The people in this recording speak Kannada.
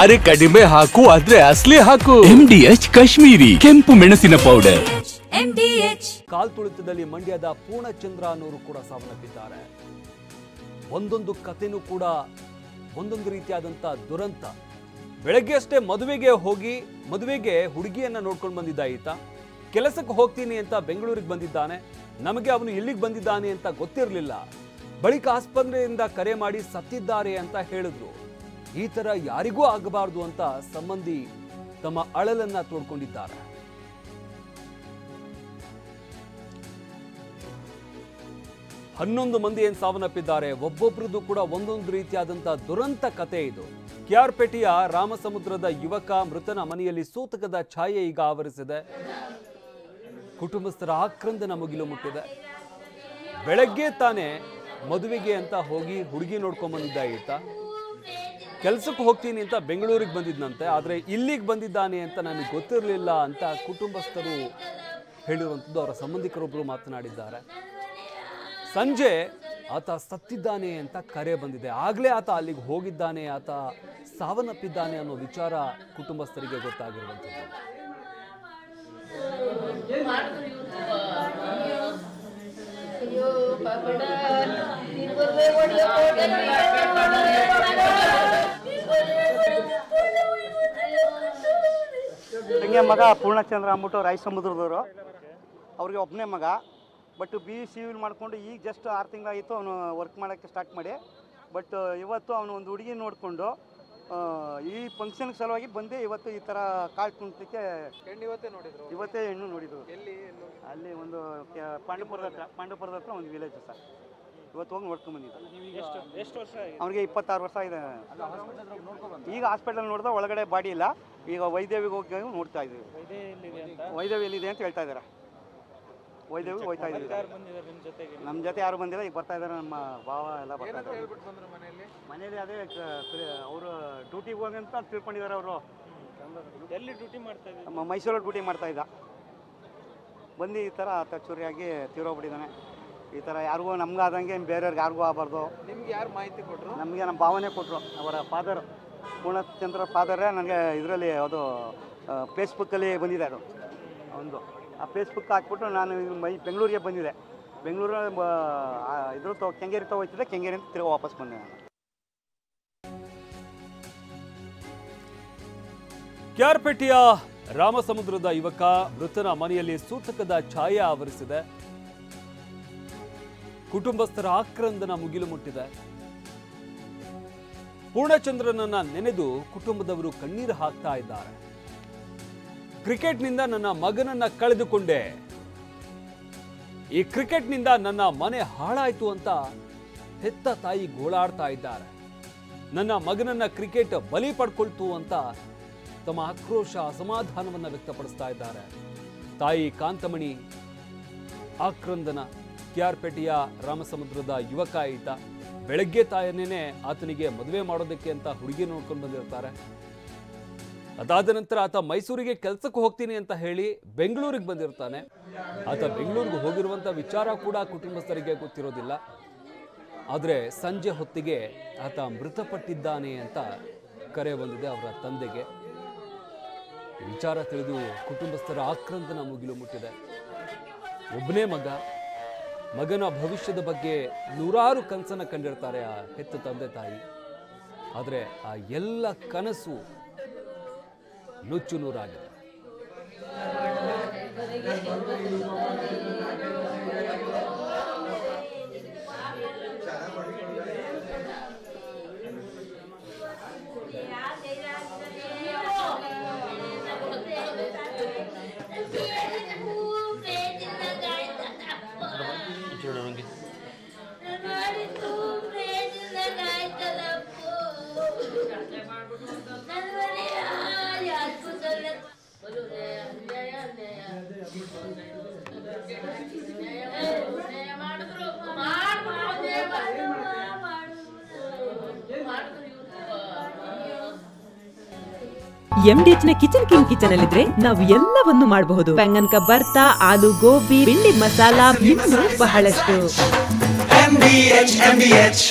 ಅರೆ ಕಡಿಮೆ ಹಾಕು ಆದ್ರೆ ಅಸಲಿ ಹಾಕು. MDH ಕಾಶ್ಮೀರಿ ಕೆಂಪು ಮೆಣಸಿನ ಪೌಡರ್. MDH. ಕಾಲ್ ತುಳಿತದಲ್ಲಿ ಮಂಡ್ಯದ ಪೂರ್ಣಚಂದ್ರ ಅನ್ನೋರು ಕೂಡ ಸಾವನ್ನಪ್ಪಿದ್ದಾರೆ. ಒಂದೊಂದು ಕಥೆನೂ ಕೂಡ ಒಂದೊಂದು ರೀತಿಯಾದಂತ ದುರಂತ. ಬೆಳಗ್ಗೆ ಅಷ್ಟೇ ಮದುವೆಗೆ ಹುಡುಗಿಯನ್ನ ನೋಡ್ಕೊಂಡು ಬಂದಿದ್ದ ಈತ. ಕೆಲಸಕ್ಕೆ ಹೋಗ್ತೀನಿ ಅಂತ ಬೆಂಗಳೂರಿಗೆ ಬಂದಿದ್ದಾನೆ. ನಮಗೆ ಅವನು ಇಲ್ಲಿಗೆ ಬಂದಿದ್ದಾನೆ ಅಂತ ಗೊತ್ತಿರಲಿಲ್ಲ. ಬಳಿಕ ಆಸ್ಪತ್ರೆಯಿಂದ ಕರೆ ಮಾಡಿ ಸತ್ತಿದ್ದಾರೆ ಅಂತ ಹೇಳಿದ್ರು. ಈ ತರ ಯಾರಿಗೂ ಆಗಬಾರದು ಅಂತ ಸಂಬಂಧಿ ತಮ್ಮ ಅಳಲನ್ನ ತೋಡ್ಕೊಂಡಿದ್ದಾರೆ. ಹನ್ನೊಂದು ಮಂದಿ ಏನು ಸಾವನ್ನಪ್ಪಿದ್ದಾರೆ. ಒಬ್ಬೊಬ್ರದ್ದು ಕೂಡ ಒಂದೊಂದು ರೀತಿಯಾದಂತ ದುರಂತ ಕತೆ ಇದು. ಕೆಆರ್ಪೇಟೆಯ ರಾಮಸಮುದ್ರದ ಯುವಕ ಮೃತನ ಮನೆಯಲ್ಲಿ ಸೂತಕದ ಛಾಯೆ ಈಗ ಆವರಿಸಿದೆ. ಕುಟುಂಬಸ್ಥರ ಆಕ್ರಂದನ ಮುಗಿಲು ಮುಟ್ಟಿದೆ. ಬೆಳಗ್ಗೆ ತಾನೇ ಮದುವೆಗೆ ಅಂತ ಹೋಗಿ ಹುಡುಗಿ ನೋಡ್ಕೊಂಡ್ ಬಂದಿದ್ದ ಈತ. ಕೆಲಸಕ್ಕೆ ಹೋಗ್ತೀನಿ ಅಂತ ಬೆಂಗಳೂರಿಗೆ ಬಂದಿದ್ದಂತೆ. ಆದರೆ ಇಲ್ಲಿಗೆ ಬಂದಿದ್ದಾನೆ ಅಂತ ನನಗೆ ಗೊತ್ತಿರಲಿಲ್ಲ ಅಂತ ಕುಟುಂಬಸ್ಥರು ಹೇಳಿರುವಂಥದ್ದು. ಅವರ ಸಂಬಂಧಿಕರೊಬ್ಬರು ಮಾತನಾಡಿದ್ದಾರೆ. ಸಂಜೆ ಆತ ಸತ್ತಿದ್ದಾನೆ ಅಂತ ಕರೆ ಬಂದಿದೆ. ಆಗಲೇ ಆತ ಅಲ್ಲಿಗೆ ಹೋಗಿದ್ದಾನೆ, ಆತ ಸಾವನ್ನಪ್ಪಿದ್ದಾನೆ ಅನ್ನೋ ವಿಚಾರ ಕುಟುಂಬಸ್ಥರಿಗೆ ಗೊತ್ತಾಗಿರುವಂಥದ್ದು. ತಂಗಿಯ ಮಗ ಪೂರ್ಣಚಂದ್ರ ಅಂದ್ಬಿಟ್ಟು ರಾಯಸಮುದ್ರದವರು. ಅವ್ರಿಗೆ ಒಬ್ಬನೇ ಮಗ. ಬಟ್ ಸಿವಿಲ್ ಮಾಡಿಕೊಂಡು ಈಗ ಜಸ್ಟ್ 6 ತಿಂಗಳಾಯಿತು ಅವನು ವರ್ಕ್ ಮಾಡೋಕ್ಕೆ ಸ್ಟಾರ್ಟ್ ಮಾಡಿ. ಬಟ್ ಇವತ್ತು ಅವನು ಒಂದು ಹುಡುಗಿ ನೋಡಿಕೊಂಡು ಈ ಫಂಕ್ಷನ್ಗೆ ಸಲುವಾಗಿ ಬಂದು ಇವತ್ತು ಈ ಥರ ಕಾಳು ಕುಂಟಕ್ಕೆ ಇವತ್ತೇ ಹೆಣ್ಣು ನೋಡಿದ್ರು. ಅಲ್ಲಿ ಒಂದು ಪಾಂಡುಪುರದ ಹತ್ರ ಒಂದು ವಿಲೇಜ್ ಸರ್. ಇವತ್ತು ಹೋಗಿ ನೋಡ್ಕೊಂಡು ಬಂದಿದ್ದ. ಎಷ್ಟು ವರ್ಷ? ಅವ್ನಿಗೆ 26 ವರ್ಷ ಇದೆ. ಈಗ ಹಾಸ್ಪಿಟಲ್ ನೋಡಿದ್ರೆ ಒಳಗಡೆ ಬಾಡಿ ಇಲ್ಲ. ಈಗ ವೈದ್ಯವಿಗೆ ಹೋಗಿ ನೋಡ್ತಾ ಇದ್ದೀವಿ. ವೈದ್ಯವಿ ಎಲ್ಲಿದೆ ಅಂತ ಹೇಳ್ತಾ ಇದ್ದಾರೆ. ವೈದ್ಯವಿ ಹೋಗ್ತಾ ಇದ್ದೀವಿ. ನಮ್ಮ ಜೊತೆ ಯಾರು ಬಂದಿಲ್ಲ. ಈಗ ಬರ್ತಾ ಇದ್ದಾರೆ ನಮ್ಮ ಭಾವ ಎಲ್ಲ ಬರ್ತಾ ಇದ್ದಾರೆ. ಮನೇಲಿ ಅದೇ ಅವರು ಡ್ಯೂಟಿಗೆ ಹೋಗಿ ಅಂತ ತಿಳ್ಕೊಂಡಿದ್ದಾರೆ. ಅವರು ಎಲ್ಲಿ ಡ್ಯೂಟಿ ಮಾಡ್ತಾ ಇದ್ದಾರೆ? ನಮ್ಮ ಮೈಸೂರಲ್ಲಿ ಡ್ಯೂಟಿ ಮಾಡ್ತಾ ಇದ್ದ. ಬಂದು ಈ ಥರ ತಚ್ಚೂರಿಯಾಗಿ ತೀರೋಗ್ಬಿಟ್ಟಿದ್ದಾನೆ. ಈ ಥರ ಯಾರಿಗೂ ನಮ್ಗಾದಂಗೆ ಬೇರೆಯವ್ರಿಗೆ ಯಾರಿಗೂ ಆಗಬಾರ್ದು. ನಿಮ್ಗೆ ಯಾರು ಮಾಹಿತಿ ಕೊಟ್ಟರು? ನಮಗೆ ನಮ್ಮ ಭಾವನೆ ಕೊಟ್ಟರು. ಅವರ ಫಾದರ್ ಪೂರ್ಣಚಂದ್ರ ಫಾದರೇ ನನಗೆ ಇದರಲ್ಲಿ ಅದು ಫೇಸ್ಬುಕ್ಕಲ್ಲಿ ಬಂದಿದೆ. ಅದು ಒಂದು ಆ ಫೇಸ್ಬುಕ್ ಹಾಕ್ಬಿಟ್ಟು ನಾನು ಬೆಂಗಳೂರಿಗೆ ಬಂದಿದೆ. ಬೆಂಗಳೂರು ಇದ್ರ ಕೆಂಗೇರಿ ಹೋಗ್ತಿದ್ದೆ. ಕೆಂಗೇರಿಯಿಂದ ತಿರುಗಿ ವಾಪಸ್ ಬಂದೆ ನಾನು. ಕೆಆರ್ಪೇಟೆಯ ರಾಮಸಮುದ್ರದ ಯುವಕ ಮೃತನ ಮನೆಯಲ್ಲಿ ಸೂತಕದ ಛಾಯೆ ಆವರಿಸಿದೆ. ಕುಟುಂಬಸ್ಥರ ಆಕ್ರಂದನ ಮುಗಿಲು ಮುಟ್ಟಿದೆ. ಪೂರ್ಣಚಂದ್ರನನ್ನ ನೆನೆದು ಕುಟುಂಬದವರು ಕಣ್ಣೀರು ಹಾಕ್ತಾ ಇದ್ದಾರೆ. ಕ್ರಿಕೆಟ್ನಿಂದ ನನ್ನ ಮಗನನ್ನ ಕಳೆದುಕೊಂಡೆ. ಈ ಕ್ರಿಕೆಟ್ನಿಂದ ನನ್ನ ಮನೆ ಹಾಳಾಯ್ತು ಅಂತ ಹೆತ್ತ ತಾಯಿ ಗೋಳಾಡ್ತಾ ಇದ್ದಾರೆ. ನನ್ನ ಮಗನನ್ನ ಕ್ರಿಕೆಟ್ ಬಲಿ ಪಡ್ಕೊಳ್ತು ಅಂತ ತಮ್ಮ ಆಕ್ರೋಶ ಅಸಮಾಧಾನವನ್ನ ವ್ಯಕ್ತಪಡಿಸ್ತಾ ಇದ್ದಾರೆ. ತಾಯಿ ಕಾಂತಮಣಿ ಆಕ್ರಂದನ. ಕೆಆರ್ಪೇಟೆಯ ರಾಮಸಮುದ್ರದ ಯುವಕ ಈತ. ಬೆಳಗ್ಗೆ ತಾಯನ್ನೇನೆ ಆತನಿಗೆ ಮದುವೆ ಮಾಡೋದಕ್ಕೆ ಅಂತ ಹುಡುಗಿ ನೋಡ್ಕೊಂಡು ಬಂದಿರ್ತಾರೆ. ಅದಾದ ನಂತರ ಆತ ಮೈಸೂರಿಗೆ ಕೆಲಸಕ್ಕೆ ಹೋಗ್ತೀನಿ ಅಂತ ಹೇಳಿ ಬೆಂಗಳೂರಿಗೆ ಬಂದಿರ್ತಾನೆ. ಆತ ಬೆಂಗಳೂರಿಗೆ ಹೋಗಿರುವಂಥ ವಿಚಾರ ಕೂಡ ಕುಟುಂಬಸ್ಥರಿಗೆ ಗೊತ್ತಿರೋದಿಲ್ಲ. ಆದರೆ ಸಂಜೆ ಹೊತ್ತಿಗೆ ಆತ ಮೃತಪಟ್ಟಿದ್ದಾನೆ ಅಂತ ಕರೆ ಬಂದಿದೆ ಅವರ ತಂದೆಗೆ. ವಿಚಾರ ತಿಳಿದು ಕುಟುಂಬಸ್ಥರ ಆಕ್ರಂದನ ಮುಗಿಲು ಮುಟ್ಟಿದೆ. ಒಬ್ಬನೇ ಮಗನ ಭವಿಷ್ಯದ ಬಗ್ಗೆ ನೂರಾರು ಕನಸನ್ನು ಕಂಡಿರ್ತಾರೆ ಆ ಹೆತ್ತ ತಂದೆ ತಾಯಿ. ಆದರೆ ಆ ಎಲ್ಲ ಕನಸು ನುಚ್ಚು ನೂರಾಗಿದೆ. MDH ನ ಕಿಚನ್ ಅಲ್ಲಿದ್ರೆ ನಾವು ಎಲ್ಲವನ್ನು ಮಾಡಬಹುದು. ಬೆಂಗನ್ ಕಾ ಬರ್ತಾ, ಆಲೂ ಗೋಬಿ, ಭಿಂಡಿ ಮಸಾಲಾ, ಇನ್ನೂ ಬಹಳಷ್ಟು. MDH